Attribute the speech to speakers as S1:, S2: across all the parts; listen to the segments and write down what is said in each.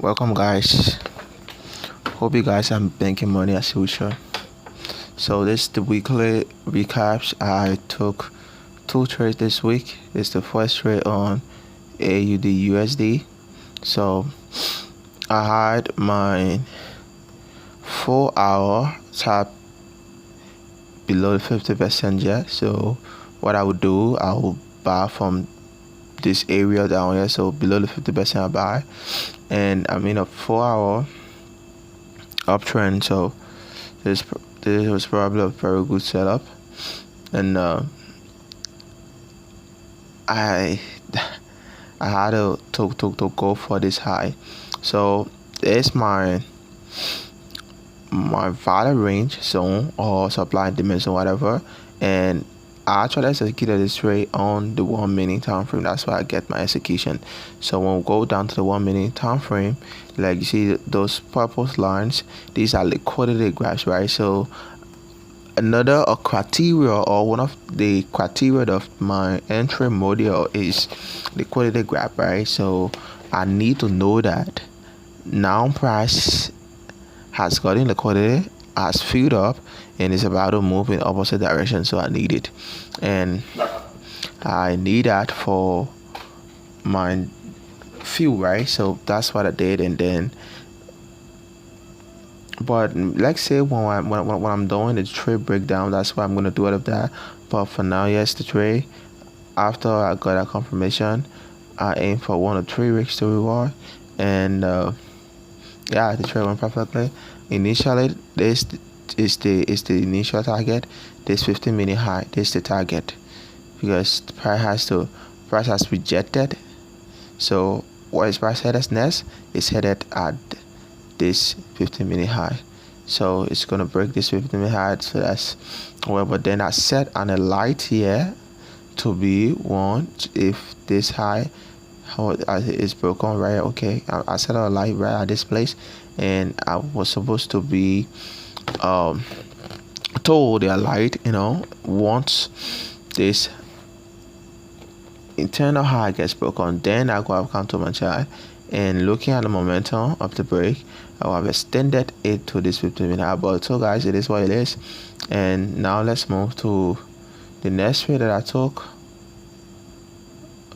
S1: Welcome, guys. Hope you guys are making money as usual. So this is the weekly recaps. I took two trades this week. This is the first trade on AUD USD. So I had my 4 hour tap below the 50% yet. So what I would do, I will buy from this area down here. So below the 50% I buy, and I'm in a 4 hour uptrend. So this was probably a very good setup, and I I had to go for this high. So there's my value range zone or supply and demand zone, whatever, and I actually executed this trade on the 1 minute time frame. That's why I get my execution. So when we go down to the 1 minute time frame, like you see those purple lines, these are liquidity graphs, right? So another criteria, or one of the criteria of my entry model, is liquidity graph, right? So I need to know that now price has gotten liquidity, has filled up, and is about to move in opposite direction. So I need it, and I need that for my fuel, right? So that's what I did. And then, but let's say when I'm doing the trade breakdown, that's what I'm gonna do out of that. But for now, yes, the trade, after I got that confirmation, I aim for 1 or 3 weeks to reward, and yeah, the trade went perfectly. Initially, this is the initial target. This 15-minute high, this is the target, because the price has rejected. So what is price headed next? It's headed at this 15-minute high. So it's gonna break this 15-minute high. So that's well. But then I set on a light here to be one. If this high how is broken, right? Okay, I set a light right at this place, and I was supposed to be told the light, once this internal high gets broken, then I go have come to my chart, and looking at the momentum of the break, I will have extended it to this 15-minute high. But so guys, it is what it is. And now let's move to the next trade that I took.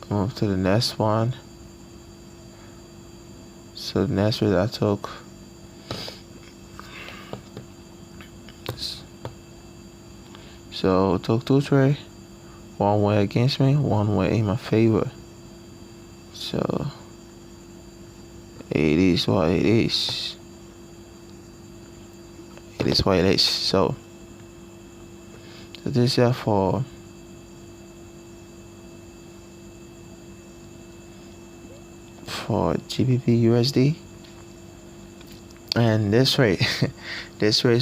S1: Move to the next one. So the next trade that I took, so took two trades, one way against me, one way in my favor. So it is what it is. It is what it is. So this is for GBP USD, and this rate this rate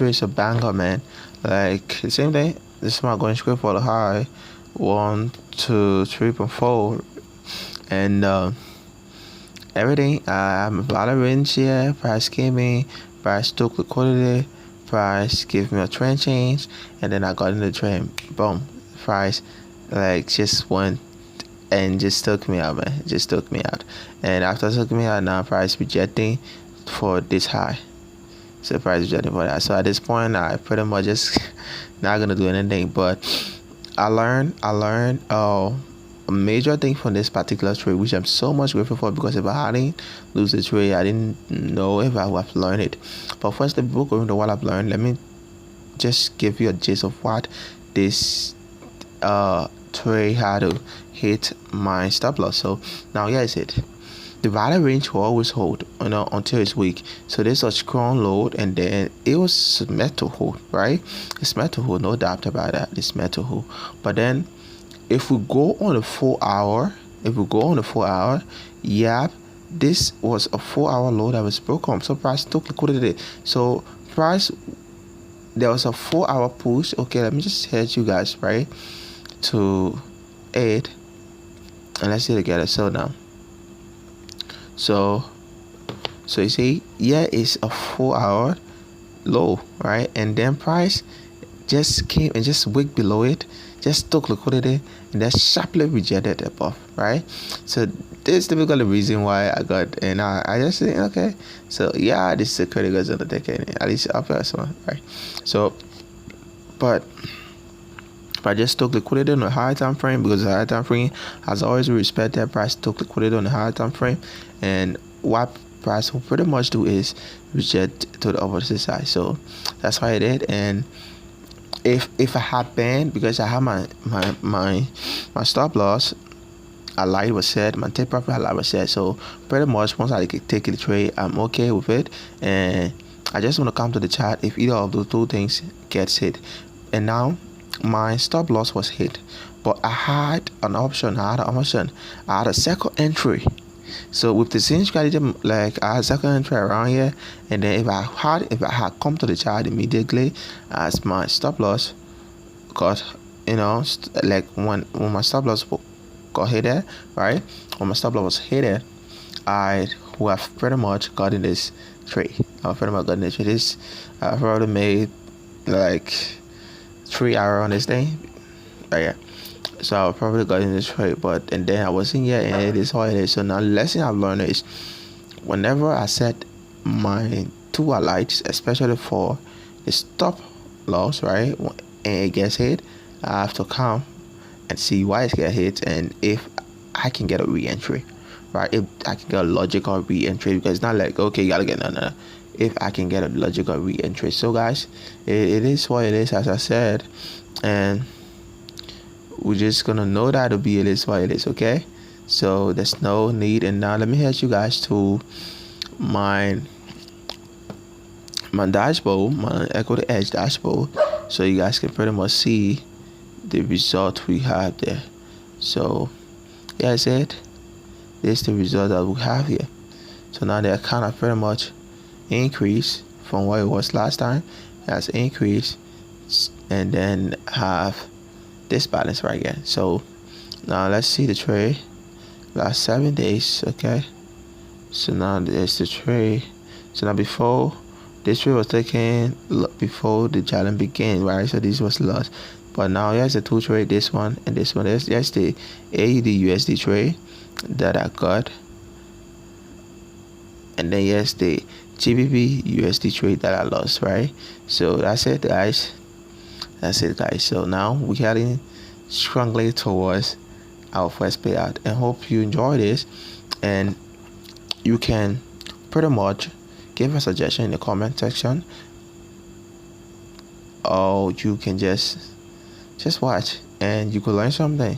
S1: is a banger, man. Like the same thing, this is my going straight for the high, 1 to 3.4, and everything. I'm a lot of range here. Price came in, price took liquidity, price gave me a trend change, and then I got in the trend. Boom, price like just went and just took me out, man. Just took me out. And after it took me out, now price rejecting for this high. So price rejecting for that. So at this point, I pretty much just not gonna do anything. But I learned a major thing from this particular trade, which I'm so much grateful for, because if I hadn't lose the trade, I didn't know if I would have learned it. But first, before going to what I've learned, let me just give you a gist of what this trade had to hit my stop loss. So now here's it. The value range will always hold, until it's weak. So there's a strong load, and then it was meant to hold, right? It's meant to hold, no doubt about that. It's meant to hold. But then if we go on a 4 hour, yeah, this was a 4 hour low that was broken. So price took liquidity. So price, there was a 4 hour push. Okay, let me just head you guys right to 8, and let's see together. So now, so you see, yeah, it's a 4 hour low, right? And then price just came and just wicked below it, just took liquidity and then sharply rejected above, right? So this is typically the reason why I got, and I just think, okay, so yeah, this is a critical zone to take in, at least up first one, right? So, but if I just took liquidity on the higher time frame, because the higher time frame has always respected price, took liquidity on the higher time frame, and what price will pretty much do is reject to the opposite side. So that's why I did. And if I had banned, because I had my stop loss, a light was set, my take profit a light was set. So pretty much once I take the trade, I'm okay with it. And I just want to come to the chart if either of those two things gets hit. And now my stop loss was hit, but I had an option. I had a second entry. So with the same strategy, like I had second entry around here, and then if I had come to the chart immediately as my stop loss got, like when my stop loss got hit there, right? When my stop loss was hit there, I would have pretty much gotten this trade. I've probably made like 3 hours on this thing, right? Yeah. So I probably got in this trade, but and then I wasn't yet, and it is how it is. So now the lesson I've learned is whenever I set my two highlights, especially for the stop loss, right, and it gets hit, I have to come and see why it gets hit, and if I can get a re-entry, right? If I can get a logical re-entry, because it's not like, okay, you gotta get no. If I can get a logical re-entry. So guys, it is what it is, as I said, and we're just gonna know that to be it is what it is, okay? So there's no need. And now let me head you guys to my dashboard, my equity edge dashboard, so you guys can pretty much see the result we have there. So yeah, I said this is the result that we have here. So now they're kind of pretty much increased from what it was last time. It has increased, and then have this balance right here. So now let's see the trade last 7 days. Okay, so now there's the trade. So now before this trade was taken, before the challenge began, right? So this was lost, but now here's the two trade, this one and this one. There's the AUD USD trade that I got, and then here's the GBP USD trade that I lost, right? So that's it, guys. So now we're heading strongly towards our first payout, and hope you enjoy this. And you can pretty much give a suggestion in the comment section, or you can just watch and you could learn something.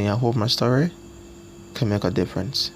S1: I hope my story can make a difference.